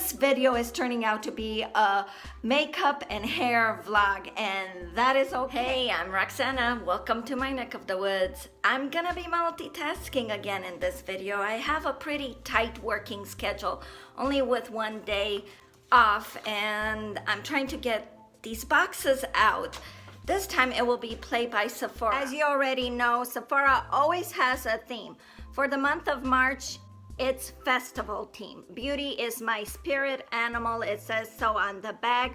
This video is turning out to be a makeup and hair vlog, and that is okay. Hey, I'm Roxana. Welcome to my neck of the woods. I'm gonna be multitasking again in this video. I have a pretty tight working schedule, only with one day off, and I'm trying to get these boxes out. This time it will be Play by Sephora. As you already know, Sephora always has a theme. For the month of March, it's festival theme. Beauty is my spirit animal. It says so on the bag.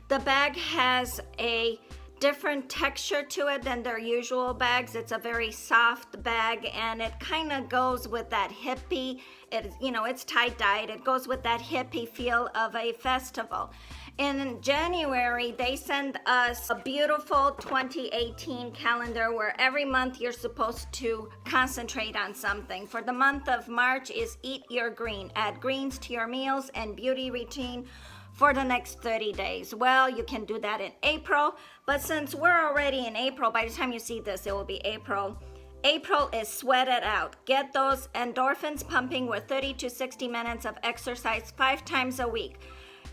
The bag has a different texture to it than their usual bags. It's a very soft bag, and it kind of goes with that hippie. It's tie-dyed. It goes with that hippie feel of a festival. In January, they send us a beautiful 2018 calendar where every month you're supposed to concentrate on something. For the month of March is Eat Your Green. Add greens to your meals and beauty routine for the next 30 days. Well, you can do that in April, but since we're already in April, by the time you see this, it will be April. April is Sweat It Out. Get those endorphins pumping with 30 to 60 minutes of exercise 5 times a week.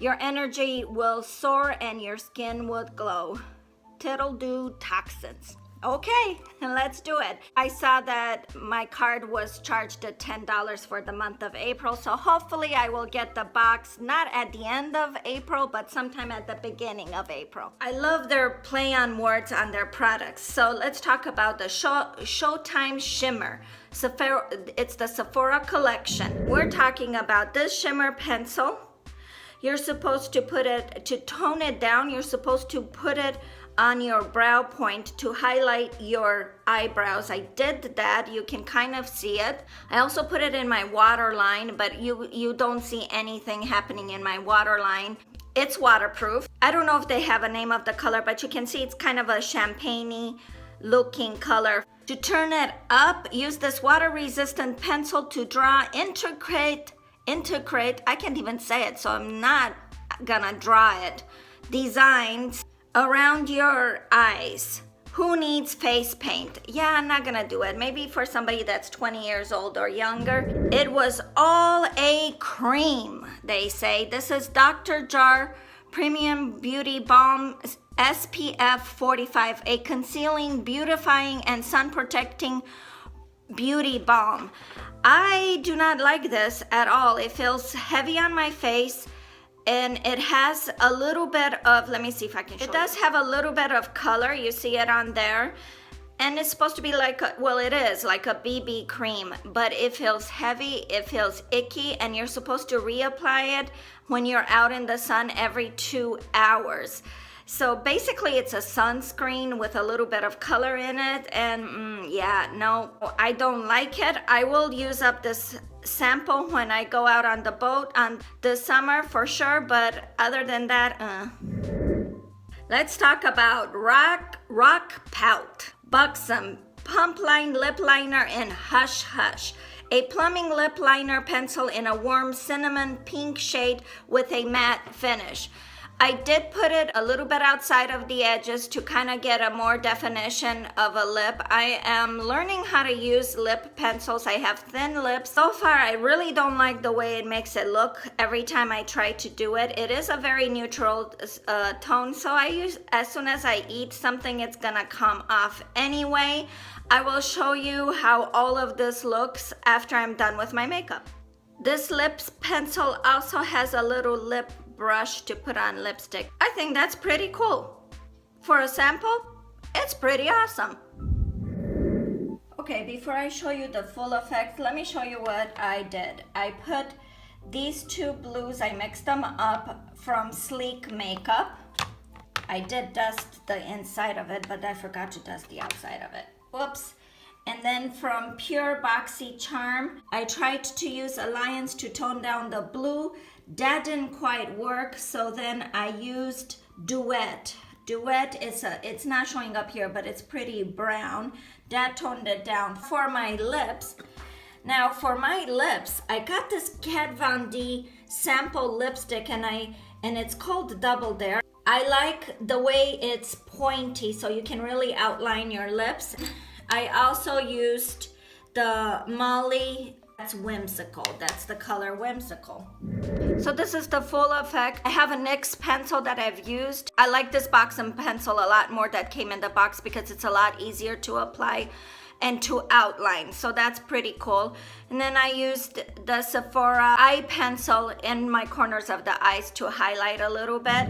Your energy will soar and your skin would glow. Tittle-do toxins. Okay, let's do it. I saw that my card was charged at $10 for the month of April, so hopefully I will get the box not at the end of April, but sometime at the beginning of April. I love their play on words on their products. So let's talk about the Showtime Shimmer. It's the Sephora collection. We're talking about this shimmer pencil. You're supposed to put it, to tone it down, you're supposed to put it on your brow point to highlight your eyebrows. I did that, you can kind of see it. I also put it in my waterline, but you don't see anything happening in my waterline. It's waterproof. I don't know if they have a name of the color, but you can see it's kind of a champagne-y looking color. To turn it up, use this water-resistant pencil to draw integrate, I can't even say it, so I'm not gonna draw it, designs around your eyes. Who needs face paint? Yeah, I'm not gonna do it. Maybe for somebody that's 20 years old or younger. It was all a cream, they say. This is Dr. Jar Premium Beauty Balm SPF 45, a concealing, beautifying, and sun protecting beauty balm. I do not like this at all. It feels heavy on my face, and it has a little bit of, let me see if I can show you. It does have a little bit of color. You see it on there. And it's supposed to be like, it is like a BB cream, but it feels heavy, it feels icky, and you're supposed to reapply it when you're out in the sun every 2 hours. So basically it's a sunscreen with a little bit of color in it, and yeah, no, I don't like it. I will use up this sample when I go out on the boat on this summer for sure, but other than that, Let's talk about Rock Pout Buxom Pump Line Lip Liner in Hush Hush. A plumbing lip liner pencil in a warm cinnamon pink shade with a matte finish. I did put it a little bit outside of the edges to kind of get a more definition of a lip. I am learning how to use lip pencils. I have thin lips. So far, I really don't like the way it makes it look every time I try to do it. It is a very neutral tone, so I use, as soon as I eat something, it's gonna come off anyway. I will show you how all of this looks after I'm done with my makeup. This lips pencil also has a little lip brush to put on lipstick. I think that's pretty cool. For a sample, it's pretty awesome. Okay, before I show you the full effect, let me show you what I did. I put these two blues, I mixed them up from Sleek Makeup. I did dust the inside of it, but I forgot to dust the outside of it. Whoops. And then from Pure Boxy Charm, I tried to use Alliance to tone down the blue. That didn't quite work, so then I used Duet. Duet is it's not showing up here, but it's pretty brown. That toned it down. For my lips, now for my lips, I got this Kat Von D sample lipstick, and it's called Double Dare. I like the way it's pointy, so you can really outline your lips. I also used the Molly That's whimsical. That's the color whimsical. So this is the full effect. I have a NYX pencil that I've used. I like this box and pencil a lot more that came in the box because it's a lot easier to apply and to outline. So that's pretty cool. And then I used the Sephora eye pencil in my corners of the eyes to highlight a little bit.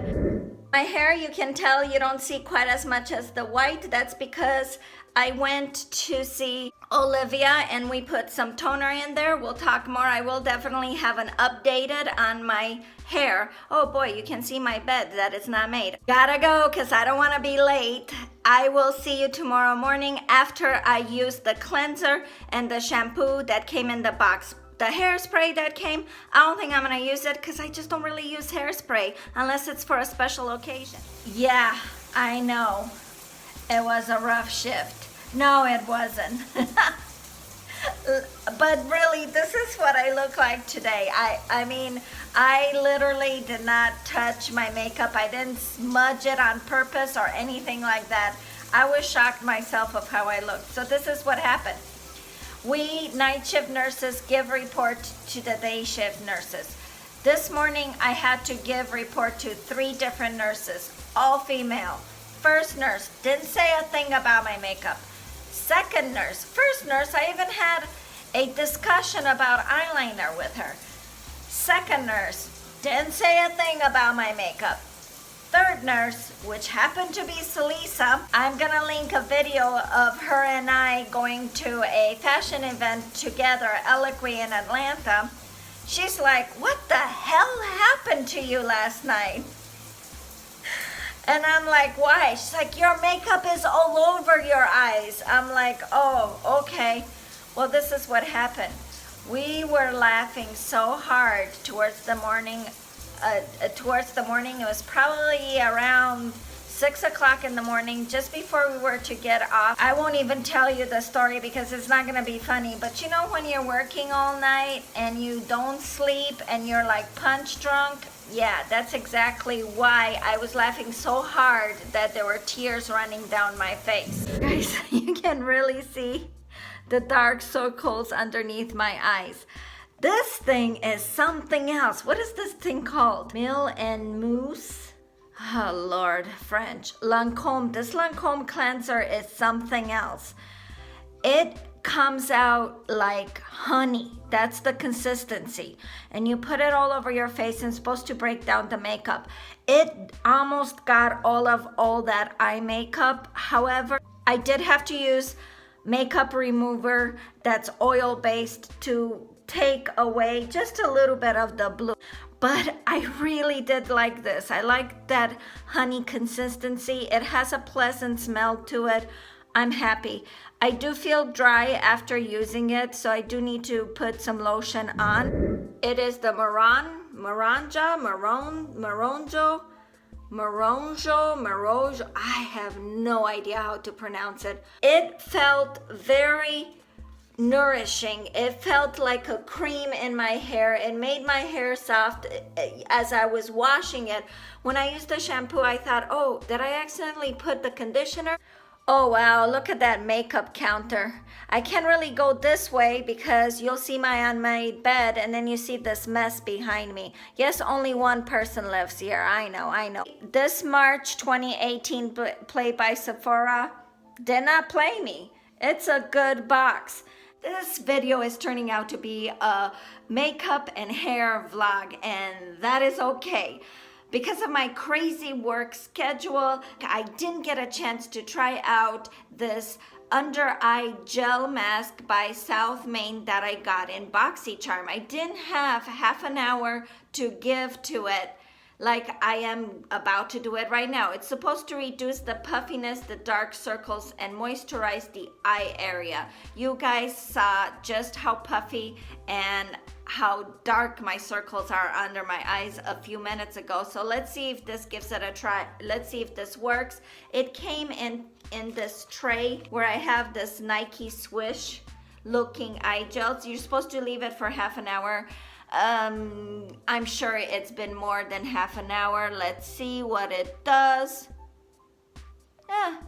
My hair, you can tell you don't see quite as much as the white. That's because I went to see Olivia and we put some toner in there. We'll talk more. I will definitely have an updated on my hair. Oh boy, you can see my bed that it's not made. Gotta go because I don't want to be late. I will see you tomorrow morning after I use the cleanser and the shampoo that came in the box. The hairspray that came, I don't think I'm gonna use it because I just don't really use hairspray unless it's for a special occasion. Yeah, I know. It was a rough shift. No, it wasn't. But really, this is what I look like today. I mean, I literally did not touch my makeup. I didn't smudge it on purpose or anything like that. I was shocked myself of how I looked. So this is what happened. We night shift nurses give report to the day shift nurses. This morning, I had to give report to 3 different nurses, all female. First nurse, didn't say a thing about my makeup. Second nurse, first nurse, I even had a discussion about eyeliner with her. Second nurse, didn't say a thing about my makeup. Third nurse, which happened to be Celisa, I'm gonna link a video of her and I going to a fashion event together, Eloquy in Atlanta. She's like, what the hell happened to you last night? And I'm like, why? She's like, your makeup is all over your eyes. I'm like, oh, okay. Well, this is what happened. We were laughing so hard towards the morning. It was probably around 6 o'clock in the morning, just before we were to get off. I won't even tell you the story because it's not gonna be funny, but you know when you're working all night and you don't sleep and you're like punch drunk? Yeah, that's exactly why I was laughing so hard that there were tears running down my face. Guys, you can really see the dark circles underneath my eyes. This thing is something else. What is this thing called? Mill and Mousse? Oh Lord, French. Lancome. This Lancome cleanser is something else. It comes out like honey. That's the consistency. And you put it all over your face and it's supposed to break down the makeup. It almost got all that eye makeup. However, I did have to use makeup remover that's oil based to take away just a little bit of the blue. But I really did like this. I like that honey consistency. It has a pleasant smell to it. I'm happy. I do feel dry after using it, so I do need to put some lotion on. It is the Moronjo. I have no idea how to pronounce it. It felt very nourishing. It felt like a cream in my hair. It made my hair soft as I was washing it. When I used the shampoo, I thought, oh, did I accidentally put the conditioner? Oh wow, look at that makeup counter. I can't really go this way because you'll see my unmade bed and then you see this mess behind me. Yes, only one person lives here. I know. This March 2018 play by Sephora did not play me. It's a good box. This video is turning out to be a makeup and hair vlog, and that is okay. Because of my crazy work schedule, I didn't get a chance to try out this under eye gel mask by South Main that I got in BoxyCharm. I didn't have half an hour to give to it like I am about to do it right now. It's supposed to reduce the puffiness, the dark circles, and moisturize the eye area. You guys saw just how puffy and how dark my circles are under my eyes a few minutes ago. So let's see if this gives it a try. Let's see if this works. It came in this tray where I have this Nike Swish looking eye gels. You're supposed to leave it for half an hour. I'm sure it's been more than half an hour. Let's see what it does. I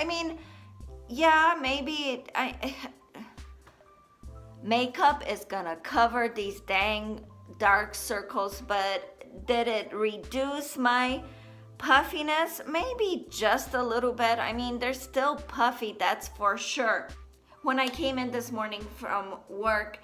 mean, yeah, maybe makeup is gonna cover these dang dark circles, but did it reduce my puffiness? Maybe just a little bit. I mean, they're still puffy, that's for sure. When I came in this morning from work,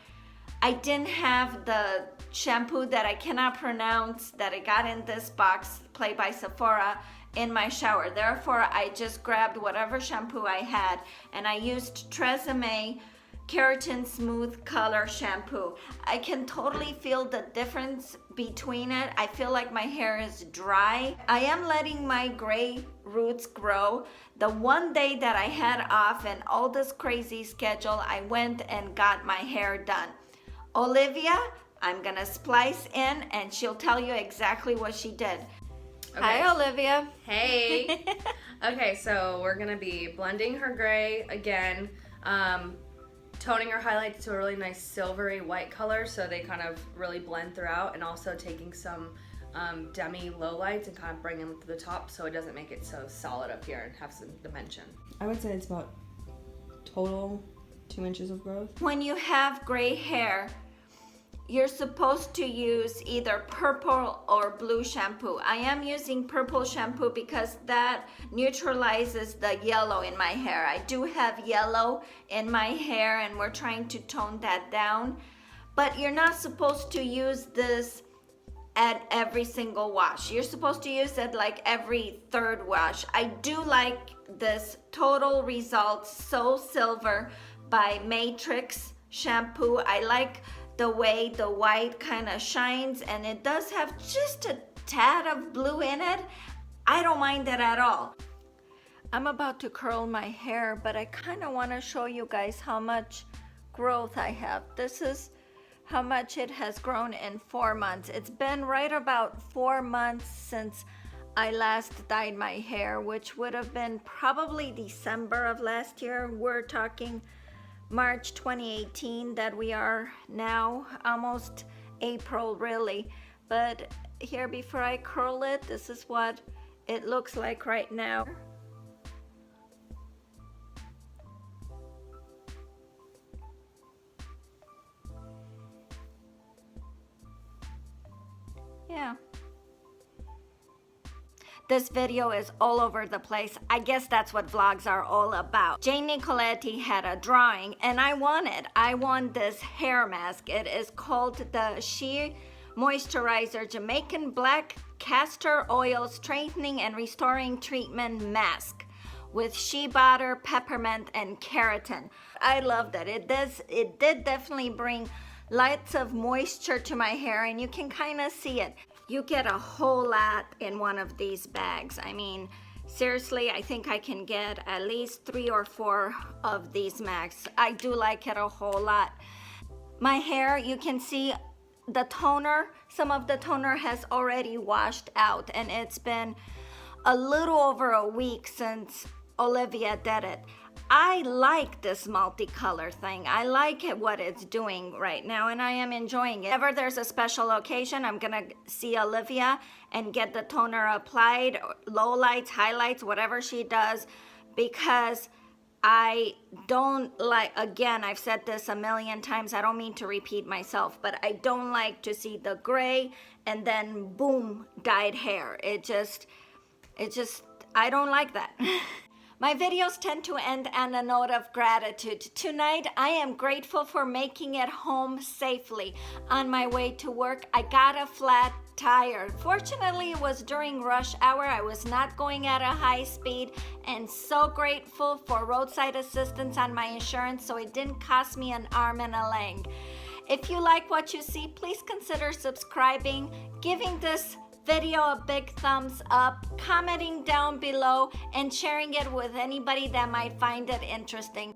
I didn't have the shampoo that I cannot pronounce that I got in this box, Play by Sephora, in my shower. Therefore, I just grabbed whatever shampoo I had and I used Tresemme Keratin Smooth Color Shampoo. I can totally feel the difference between it. I feel like my hair is dry. I am letting my gray roots grow. The one day that I had off and all this crazy schedule, I went and got my hair done. Olivia, I'm gonna splice in and she'll tell you exactly what she did. Okay. Hi, Olivia. Hey. Okay, so we're gonna be blending her gray again, toning her highlights to a really nice silvery white color so they kind of really blend throughout, and also taking some demi lowlights and kind of bring them to the top so it doesn't make it so solid up here and have some dimension. I would say it's about total 2 inches of growth. When you have gray hair, you're supposed to use either purple or blue shampoo. I am using purple shampoo because that neutralizes the yellow in my hair. I do have yellow in my hair and we're trying to tone that down. But you're not supposed to use this at every single wash. You're supposed to use it like every third wash. I do like this Total Results So Silver by Matrix shampoo. I like the way the white kind of shines, and it does have just a tad of blue in it. I don't mind that at all. I'm about to curl my hair, but I kind of want to show you guys how much growth I have. This is how much it has grown in 4 months. It's been right about 4 months since I last dyed my hair, which would have been probably December of last year. We're talking March 2018 that we are now, almost April really. But here, before I curl it, this is what it looks like right now. Yeah. This video is all over the place. I guess that's what vlogs are all about. Jayne Nicoletti had a drawing and I won this hair mask. It is called the Sheer Moisturizer Jamaican Black Castor Oil Strengthening and Restoring Treatment Mask with shea butter, peppermint, and keratin. I love that. It did definitely bring lots of moisture to my hair, and you can kind of see it. You get a whole lot in one of these bags. I mean, seriously, I think I can get at least 3 or 4 of these masks. I do like it a whole lot. My hair, you can see the toner, some of the toner has already washed out, and it's been a little over a week since Olivia did it. I like this multicolor thing. I like what it's doing right now, and I am enjoying it. If ever there's a special occasion, I'm gonna see Olivia and get the toner applied, low lights, highlights, whatever she does, because I don't like, again, I've said this a million times, I don't mean to repeat myself, but I don't like to see the gray and then boom, dyed hair. It just, I don't like that. My videos tend to end on a note of gratitude. Tonight, I am grateful for making it home safely. On my way to work, I got a flat tire. Fortunately, it was during rush hour. I was not going at a high speed, and so grateful for roadside assistance on my insurance so it didn't cost me an arm and a leg. If you like what you see, please consider subscribing, giving this video a big thumbs up, commenting down below, and sharing it with anybody that might find it interesting.